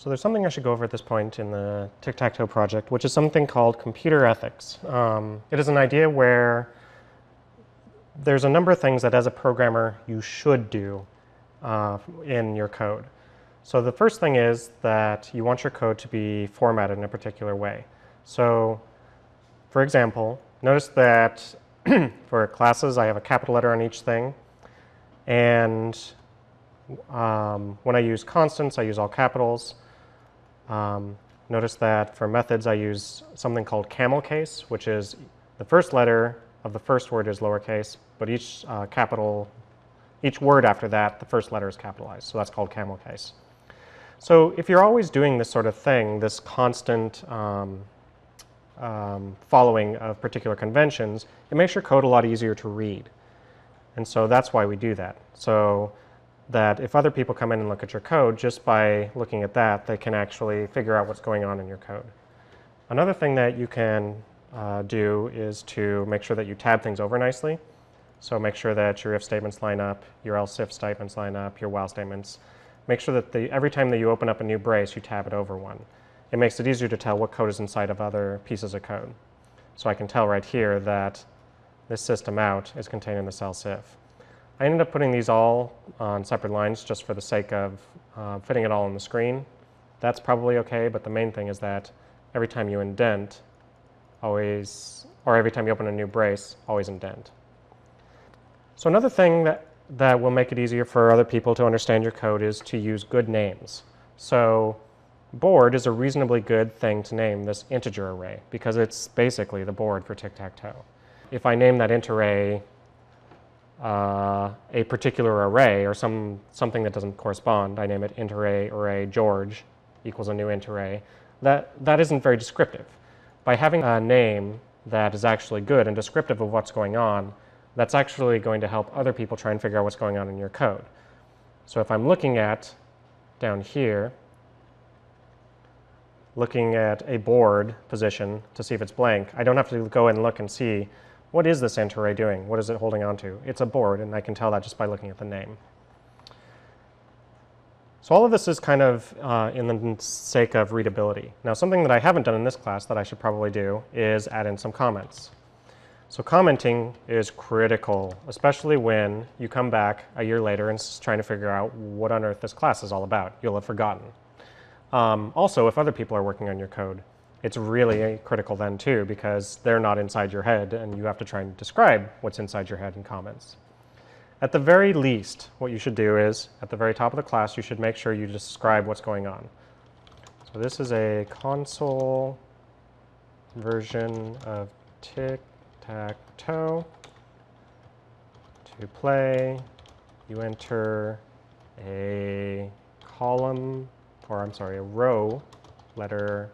So there's something I should go over at this point in the tic-tac-toe project, which is something called computer ethics. It is an idea where there's a number of things that as a programmer you should do in your code. So the first thing is that you want your code to be formatted in a particular way. So for example, notice that for classes I have a capital letter on each thing, and when I use constants I use all capitals. Notice that for methods I use something called camel case, which is the first letter of the first word is lowercase, but each word after that, the first letter is capitalized. So that's called camel case. So if you're always doing this sort of thing, this constant following of particular conventions, it makes your code a lot easier to read. And so that's why we do that. So that if other people come in and look at your code, just by looking at that, they can actually figure out what's going on in your code. Another thing that you can do is to make sure that you tab things over nicely. So make sure that your if statements line up, your else if statements line up, your while statements. Make sure that every time that you open up a new brace, you tab it over one. It makes it easier to tell what code is inside of other pieces of code. So I can tell right here that this system out is contained in this else if. I ended up putting these all on separate lines just for the sake of fitting it all on the screen. That's probably okay, but the main thing is that every time you indent, always, or every time you open a new brace, always indent. So another thing that will make it easier for other people to understand your code is to use good names. So board is a reasonably good thing to name this integer array because it's basically the board for tic-tac-toe. If I name that int array a particular array or something that doesn't correspond, I name it int array George equals a new int array, that isn't very descriptive. By having a name that is actually good and descriptive of what's going on, that's actually going to help other people try and figure out what's going on in your code. So if I'm looking at, down here, looking at a board position to see if it's blank, I don't have to go and look and see, what is this int array doing? What is it holding on to? It's a board, and I can tell that just by looking at the name. So all of this is kind of in the sake of readability. Now something that I haven't done in this class that I should probably do is add in some comments. So commenting is critical, especially when you come back a year later and trying to figure out what on earth this class is all about. You'll have forgotten. Also, if other people are working on your code, it's really critical then too, because they're not inside your head and you have to try and describe what's inside your head in comments. At the very least, what you should do is, at the very top of the class, you should make sure you describe what's going on. So this is a console version of tic-tac-toe. To play, you enter a column, or I'm sorry, a row letter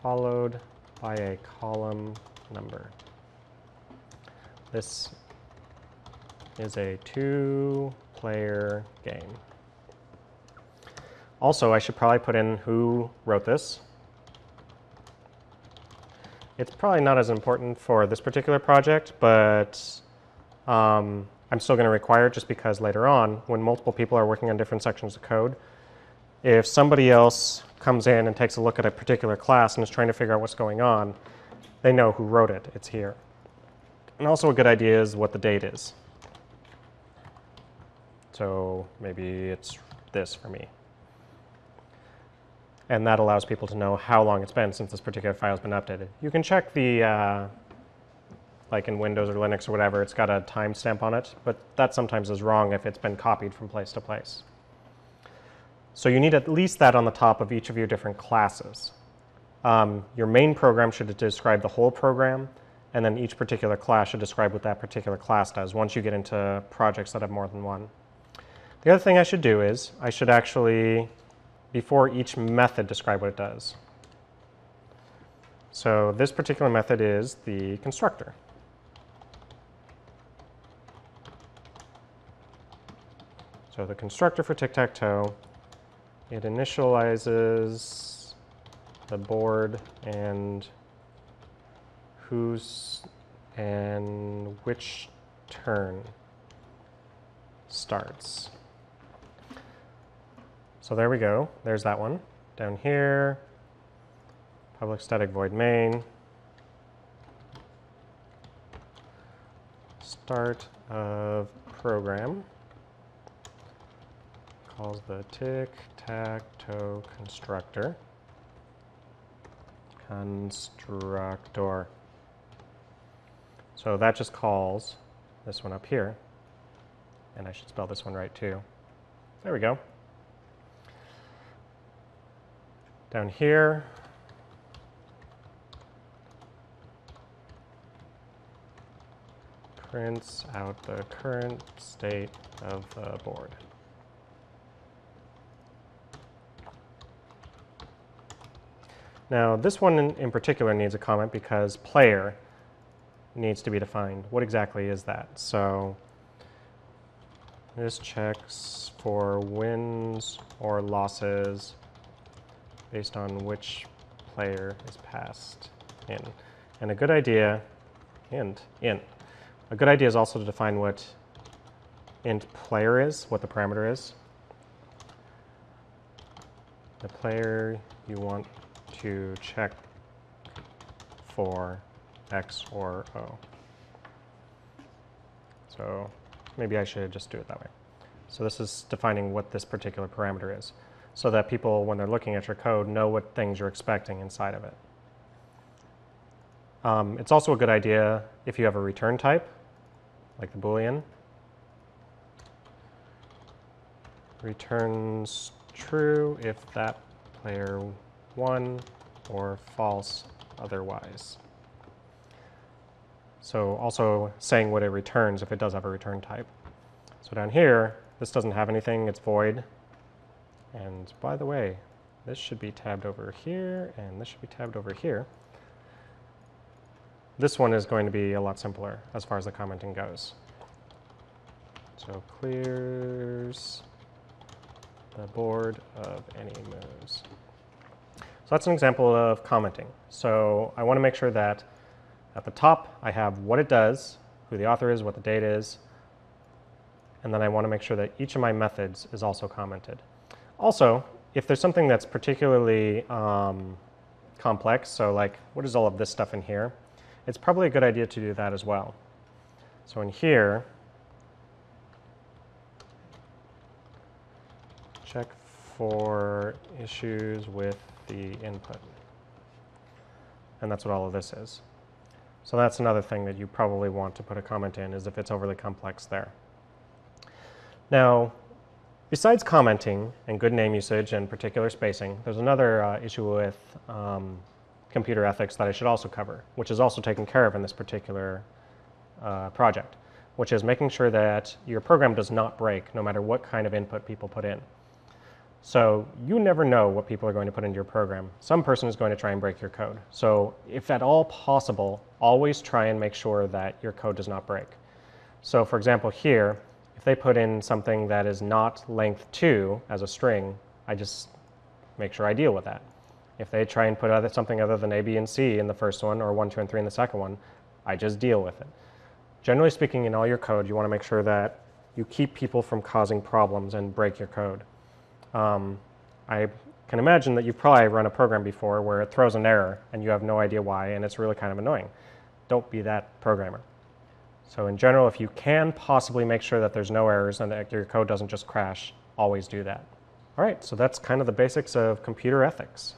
followed by a column number. This is a two-player game. Also, I should probably put in who wrote this. It's probably not as important for this particular project, but I'm still going to require it just because later on, when multiple people are working on different sections of code, if somebody else comes in and takes a look at a particular class and is trying to figure out what's going on, they know who wrote it. It's here. And also a good idea is what the date is. So maybe it's this for me. And that allows people to know how long it's been since this particular file has been updated. You can check the, like in Windows or Linux or whatever, it's got a timestamp on it, but that sometimes is wrong if it's been copied from place to place. So you need at least that on the top of each of your different classes. Your main program should describe the whole program, and then each particular class should describe what that particular class does once you get into projects that have more than one. The other thing I should do is I should actually, before each method, describe what it does. So this particular method is the constructor. So the constructor for tic-tac-toe, it initializes the board and whose and which turn starts. So there we go. There's that one. down here, public static void main, start of program, calls the tic-tac-toe constructor. So that just calls this one up here. And I should spell this one right too. There we go. Down here, prints out the current state of the board. Now, this one in particular needs a comment because player needs to be defined. What exactly is that? So this checks for wins or losses based on which player is passed in. And a good idea, a good idea is also to define what int player is, what the parameter is. The player you want to check for X or O. So maybe I should just do it that way. So this is defining what this particular parameter is, so that people, when they're looking at your code, know what things you're expecting inside of it. It's also a good idea if you have a return type, like the Boolean. Returns true if that player won or false otherwise. So also saying what it returns if it does have a return type. So down here, this doesn't have anything, it's void. And by the way, this should be tabbed over here, and this should be tabbed over here. This one is going to be a lot simpler as far as the commenting goes. So clears the board of any moves. So that's an example of commenting. So I want to make sure that at the top I have what it does, who the author is, what the date is, and then I want to make sure that each of my methods is also commented. Also, if there's something that's particularly complex, so like what is all of this stuff in here, it's probably a good idea to do that as well. So in here, check for issues with the input. And that's what all of this is. So that's another thing that you probably want to put a comment in, is if it's overly complex there. Now, besides commenting and good name usage and particular spacing, there's another issue with computer ethics that I should also cover, which is also taken care of in this particular project, which is making sure that your program does not break no matter what kind of input people put in. So you never know what people are going to put into your program. Some person is going to try and break your code. So if at all possible, always try and make sure that your code does not break. So for example here, if they put in something that is not length 2 as a string, I just make sure I deal with that. If they try and put something other than A, B, and C in the first one, or 1, 2, and 3 in the second one, I just deal with it. Generally speaking, in all your code, you want to make sure that you keep people from causing problems and break your code. I can imagine that you've probably run a program before where it throws an error and you have no idea why, and it's really kind of annoying. Don't be that programmer. So in general, if you can possibly make sure that there's no errors and that your code doesn't just crash, always do that. All right, so that's kind of the basics of computer ethics.